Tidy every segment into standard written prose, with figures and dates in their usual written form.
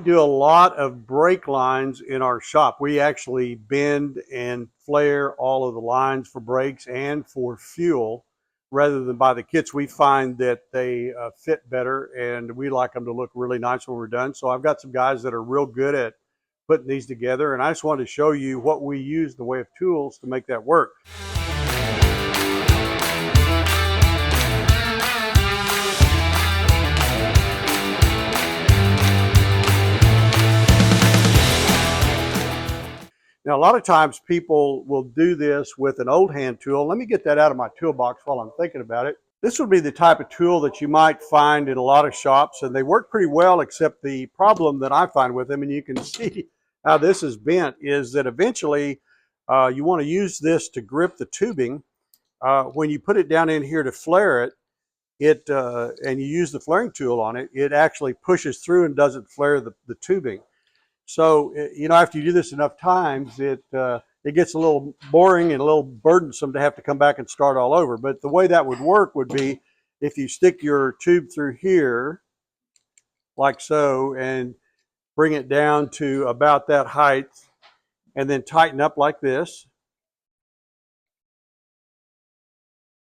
do a lot of brake lines in our shop. We actually bend and flare all of the lines for brakes and for fuel rather than buy the kits. We find that they fit better, and we like them to look really nice when we're done. So I've got some guys that are real good at putting these together, and I just wanted to show you what we use in the way of tools to make that work. Now, a lot of times people will do this with an old hand tool. Let me get that out of my toolbox while I'm thinking about it. This would be the type of tool that you might find in a lot of shops, and they work pretty well, except the problem that I find with them, and you can see how this is bent, is that eventually you want to use this to grip the tubing. When you put it down in here to flare it, and you use the flaring tool on it, it actually pushes through and doesn't flare the tubing. So, you know, after you do this enough times, it gets a little boring and a little burdensome to have to come back and start all over. But the way that would work would be if you stick your tube through here, like so, and bring it down to about that height, and then tighten up like this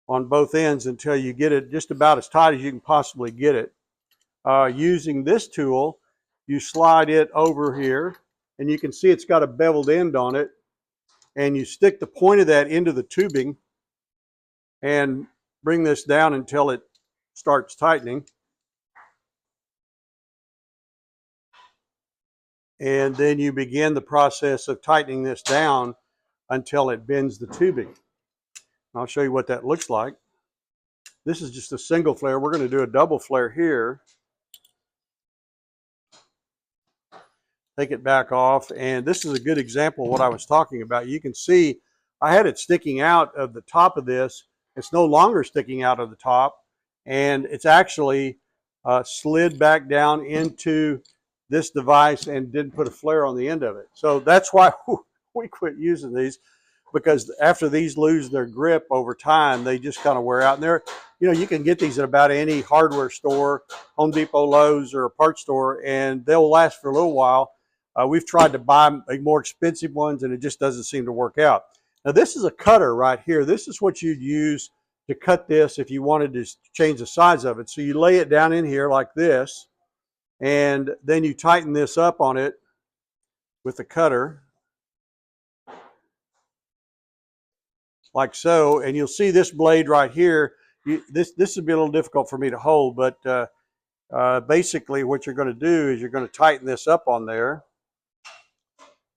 on both ends until you get it just about as tight as you can possibly get it. Using this tool, you slide it over here, and you can see it's got a beveled end on it, and you stick the point of that into the tubing and bring this down until it starts tightening. And then you begin the process of tightening this down until it bends the tubing. I'll show you what that looks like. This is just a single flare. We're going to do a double flare here. Take it back off, and this is a good example of what I was talking about. You can see I had it sticking out of the top of this. It's no longer sticking out of the top, and it's actually slid back down into this device and didn't put a flare on the end of it. So that's why we quit using these, because after these lose their grip over time, they just kind of wear out. And they're, you know, you can get these at about any hardware store, Home Depot, Lowe's, or a parts store, and they'll last for a little while. We've tried to buy more expensive ones, and it just doesn't seem to work out. Now, this is a cutter right here. This is what you'd use to cut this if you wanted to change the size of it. So you lay it down in here like this, and then you tighten this up on it with the cutter, like so. And you'll see this blade right here. This would be a little difficult for me to hold, but basically what you're going to do is you're going to tighten this up on there,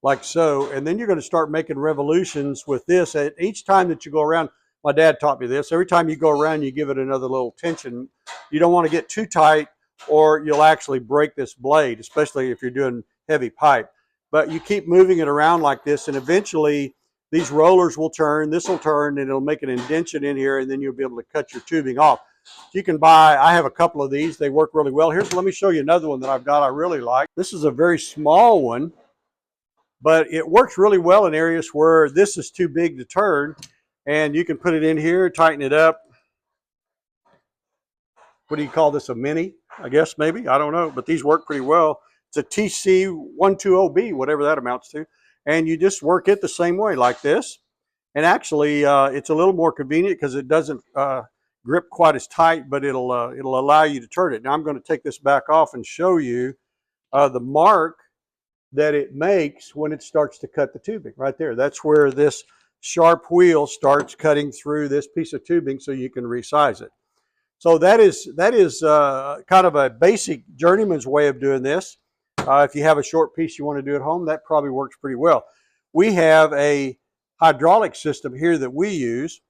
like so, and then you're going to start making revolutions with this. At each time that you go around, my dad taught me this, every time you go around, you give it another little tension. You don't want to get too tight, or you'll actually break this blade, especially if you're doing heavy pipe. But you keep moving it around like this, and eventually these rollers will turn, this will turn, and it'll make an indentation in here, and then you'll be able to cut your tubing off. You can buy, I have a couple of these, they work really well. Let me show you another one that I've got I really like. This is a very small one, but it works really well in areas where this is too big to turn, and you can put it in here, tighten it up. What do you call this, a mini? I guess maybe, I don't know, but these work pretty well. It's a TC120B, whatever that amounts to, and you just work it the same way like this. And actually, it's a little more convenient because it doesn't grip quite as tight, but it'll allow you to turn it. Now I'm going to take this back off and show you the mark that it makes when it starts to cut the tubing right there. That's where this sharp wheel starts cutting through this piece of tubing so you can resize it. So that is kind of a basic journeyman's way of doing this. If you have a short piece you want to do at home, that probably works pretty well. We have a hydraulic system here that we use,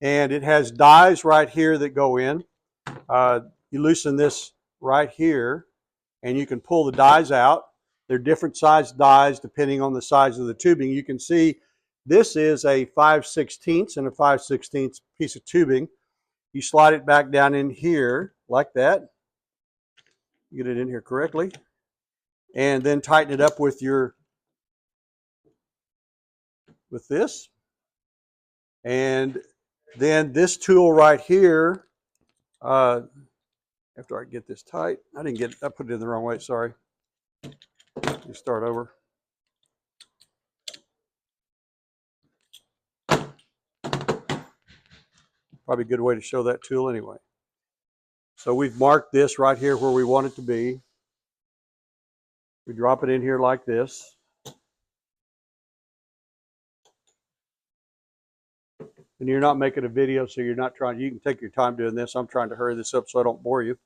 and it has dies right here that go in. You loosen this right here, and you can pull the dies out. They're different sized dies depending on the size of the tubing. You can see this is a 5/16 and a 5/16 piece of tubing. You slide it back down in here like that. Get it in here correctly. And then tighten it up with this. And then this tool right here, after I get this tight, I put it in the wrong way, sorry. You start over. Probably a good way to show that tool anyway. So we've marked this right here where we want it to be. We drop it in here like this. And you're not making a video, so you're not trying, you can take your time doing this. I'm trying to hurry this up so I don't bore you.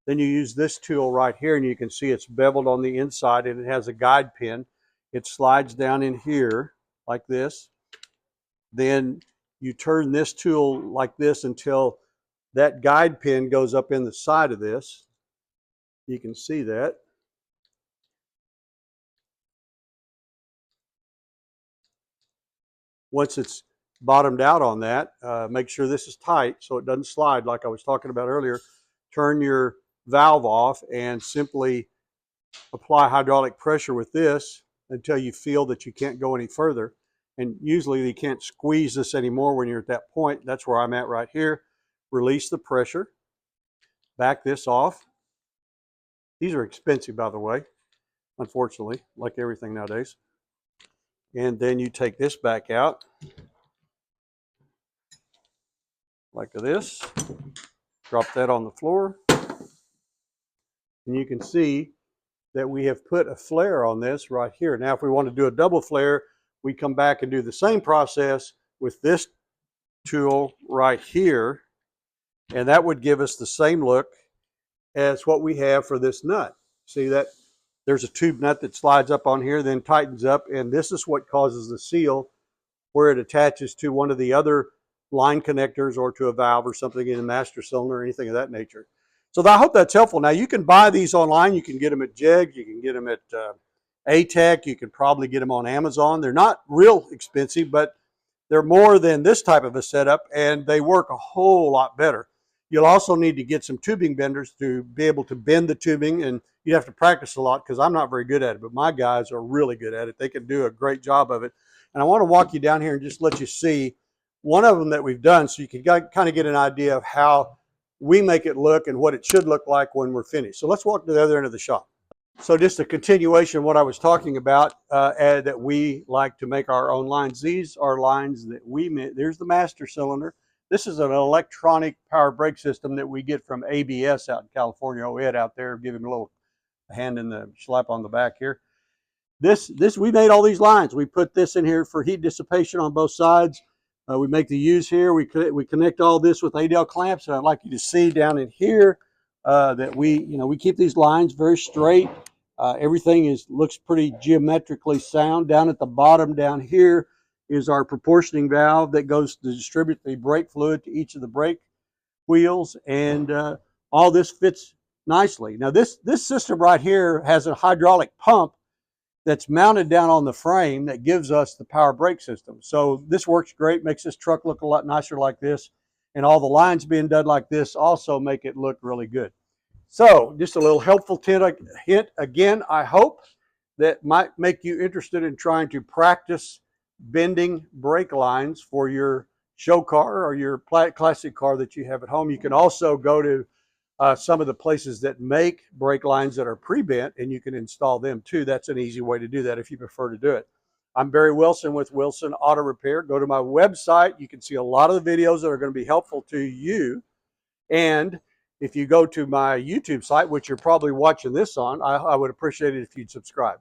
Then you use this tool right here, and you can see it's beveled on the inside, and it has a guide pin. It slides down in here like this. Then you turn this tool like this until that guide pin goes up in the side of this. You can see that. Once it's bottomed out on that, make sure this is tight so it doesn't slide like I was talking about earlier. Turn your valve off and simply apply hydraulic pressure with this until you feel that you can't go any further. And usually you can't squeeze this anymore when you're at that point. That's where I'm at right here. Release the pressure. Back this off. These are expensive, by the way, unfortunately, like everything nowadays. And then you take this back out like this. Drop that on the floor. And you can see that we have put a flare on this right here. Now, if we want to do a double flare, we come back and do the same process with this tool right here, and that would give us the same look as what we have for this nut. See that there's a tube nut that slides up on here, then tightens up, and this is what causes the seal where it attaches to one of the other line connectors or to a valve or something in the master cylinder or anything of that nature. So I hope that's helpful. Now, you can buy these online. You can get them at JEG. You can get them at ATEC. You can probably get them on Amazon. They're not real expensive, but they're more than this type of a setup, and they work a whole lot better. You'll also need to get some tubing benders to be able to bend the tubing, and you have to practice a lot because I'm not very good at it, but my guys are really good at it. They can do a great job of it. And I want to walk you down here and just let you see one of them that we've done so you can kind of get an idea of how we make it look and what it should look like when we're finished. So let's walk to the other end of the shop. So just a continuation of what I was talking about, that we like to make our own lines. These are lines that we make. There's the master cylinder. This is an electronic power brake system that we get from ABS out in California. Ed out there, give him a little hand in the slap on the back here. We made all these lines. We put this in here for heat dissipation on both sides. We make the U's here. We connect all this with Adel clamps. And I'd like you to see down in here that we keep these lines very straight. Everything looks pretty geometrically sound. Down at the bottom down here is our proportioning valve that goes to distribute the brake fluid to each of the brake wheels, and all this fits nicely. Now this system right here has a hydraulic pump that's mounted down on the frame that gives us the power brake system. So this works great, makes this truck look a lot nicer like this, and all the lines being done like this also make it look really good. So just a little helpful hint again, I hope that might make you interested in trying to practice bending brake lines for your show car or your classic car that you have at home. You can also go to some of the places that make brake lines that are pre-bent, and you can install them too. That's an easy way to do that if you prefer to do it. I'm Barry Wilson with Wilson Auto Repair. Go to my website. You can see a lot of the videos that are going to be helpful to you. And if you go to my YouTube site, which you're probably watching this on, I would appreciate it if you'd subscribe.